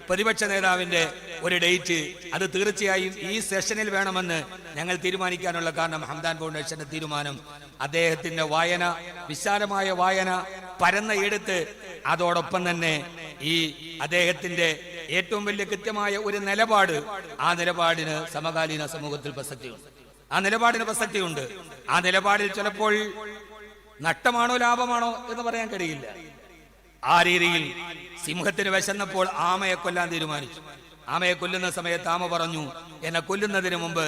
പ്രതിപക്ഷ നേതാവിന്റെ ഒരു ഡേറ്റ് അത് തീർച്ചയായും ഈ സെഷനിൽ വേണമെന്ന് ഞങ്ങൾ തീരുമാനിക്കാനുള്ള കാരണം ഹംദാൻ ഫൗണ്ടേഷന്റെ തീരുമാനം അദ്ദേഹത്തിന്റെ വായന, വിശാലമായ വായന, പരന്ന എടുത്ത്, അതോടൊപ്പം തന്നെ ഈ അദ്ദേഹത്തിന്റെ ഏറ്റവും വലിയ കൃത്യമായ ഒരു നിലപാട്, ആ നിലപാടിന് സമകാലീന സമൂഹത്തിൽ പ്രസക്തിയുണ്ട്. ആ നിലപാടിൽ ചിലപ്പോൾ നഷ്ടമാണോ ലാഭമാണോ എന്ന് പറയാൻ കഴിയില്ല. ആ രീതിയിൽ സിംഹത്തിന് വിശന്നപ്പോൾ ആമയെ കൊല്ലാൻ തീരുമാനിച്ചു. ആമയെ കൊല്ലുന്ന സമയത്ത് ആമ പറഞ്ഞു, എന്നെ കൊല്ലുന്നതിന് മുമ്പ്,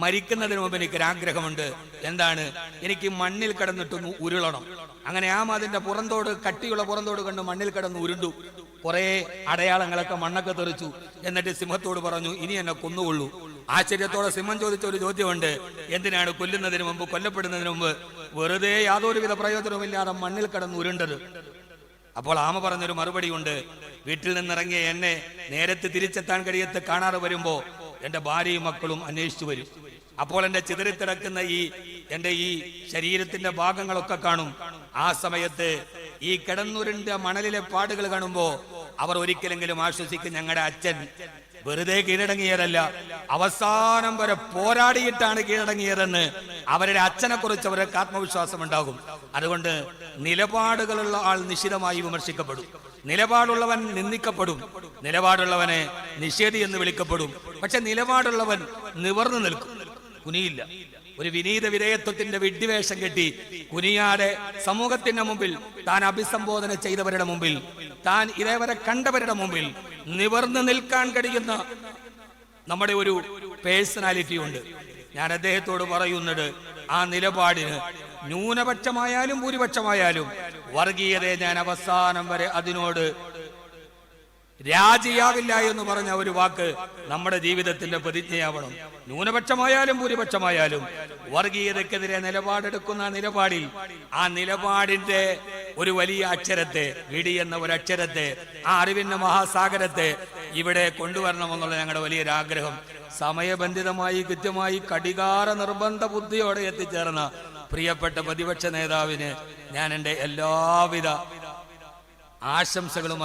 മരിക്കുന്നതിന് മുമ്പ് എനിക്കൊരാഗ്രഹമുണ്ട്. എന്താണ്? എനിക്ക് മണ്ണിൽ കിടന്നിട്ടൊന്ന് ഉരുളണം. അങ്ങനെ ആമ അതിന്റെ പുറന്തോട്, കട്ടിയുള്ള പുറന്തോട് കണ്ട് മണ്ണിൽ കിടന്ന് ഉരുണ്ടു. കുറെ അടയാളങ്ങളൊക്കെ മണ്ണൊക്കെ തെറിച്ചു. എന്നിട്ട് സിംഹത്തോട് പറഞ്ഞു, ഇനി എന്നെ കൊന്നുകൊള്ളൂ. ആശ്ചര്യത്തോടെ സിംഹം ചോദിച്ച ഒരു ചോദ്യമുണ്ട്, എന്തിനാണ് കൊല്ലുന്നതിന് മുമ്പ്, കൊല്ലപ്പെടുന്നതിന് മുമ്പ് വെറുതെ യാതൊരുവിധ പ്രയോജനവുമില്ലാതെ മണ്ണിൽ കിടന്ന് ഉരുണ്ടത്? അപ്പോൾ ആമ പറഞ്ഞൊരു മറുപടി ഉണ്ട്, വീട്ടിൽ നിന്നിറങ്ങിയ എന്നെ നേരത്തെ തിരിച്ചെത്താൻ കഴിയത്ത് കാണാറ് വരുമ്പോ എന്റെ ഭാര്യയും മക്കളും അന്വേഷിച്ചു വരും. അപ്പോൾ എന്റെ ചിതറിത്തിടക്കുന്ന എന്റെ ഈ ശരീരത്തിന്റെ ഭാഗങ്ങളൊക്കെ കാണും. ആ സമയത്ത് ഈ കിടന്നുരുണ്ട മണലിലെ പാടുകൾ കാണുമ്പോ അവർ ഒരിക്കലെങ്കിലും ആശ്വസിക്കും, ഞങ്ങളുടെ അച്ഛൻ വെറുതെ കീഴടങ്ങിയതല്ല, അവസാനം വരെ പോരാടിയിട്ടാണ് കീഴടങ്ങിയതെന്ന് അവരുടെ അച്ഛനെ കുറിച്ച് അവർക്ക് ആത്മവിശ്വാസം ഉണ്ടാകും. അതുകൊണ്ട് നിലപാടുകളുള്ള ആൾ നിശിതമായി വിമർശിക്കപ്പെടും, നിലപാടുള്ളവൻ നിന്ദിക്കപ്പെടും, നിലപാടുള്ളവനെ നിഷേധി എന്ന് വിളിക്കപ്പെടും. പക്ഷെ നിലപാടുള്ളവൻ നിവർന്നു നിൽക്കും, കുനിയില്ല. ഒരു വിനീത വിധേയത്വത്തിന്റെ വിഡ്ഢിവേഷം കെട്ടി കുനിയാതെ സമൂഹത്തിന്റെ മുമ്പിൽ, താൻ അഭിസംബോധന ചെയ്തവരുടെ മുമ്പിൽ, താൻ ഇതേവരെ കണ്ടവരുടെ മുമ്പിൽ നിവർന്നു നിൽക്കാൻ കഴിയുന്ന നമ്മുടെ ഒരു പേഴ്സണാലിറ്റി ഉണ്ട്. ഞാൻ അദ്ദേഹത്തോട് പറയുന്നത്, ആ നിലപാടിന് ന്യൂനപക്ഷമായാലും ഭൂരിപക്ഷമായാലും വർഗീയതയെ ഞാൻ അവസാനം വരെ അതിനോട് രാജിയാവില്ല എന്ന് പറഞ്ഞ ഒരു വാക്ക് നമ്മുടെ ജീവിതത്തിന്റെ പ്രതിജ്ഞയാവണം. ന്യൂനപക്ഷമായാലും ഭൂരിപക്ഷമായാലും വർഗീയതക്കെതിരെ നിലപാടെടുക്കുന്ന നിലപാടിൽ, ആ നിലപാടിന്റെ ഒരു വലിയ അക്ഷരത്തെ, വിടി എന്ന ഒരു അക്ഷരത്തെ, ആ അറിവിന്റെ മഹാസാഗരത്തെ ഇവിടെ കൊണ്ടുവരണമെന്നുള്ള ഞങ്ങളുടെ വലിയൊരാഗ്രഹം സമയബന്ധിതമായി, കൃത്യമായി, കടികാര നിർബന്ധ ബുദ്ധിയോടെ എത്തിച്ചേർന്ന പ്രിയപ്പെട്ട പ്രതിപക്ഷ നേതാവിന് ഞാൻ എൻ്റെ എല്ലാവിധ ആശംസകളും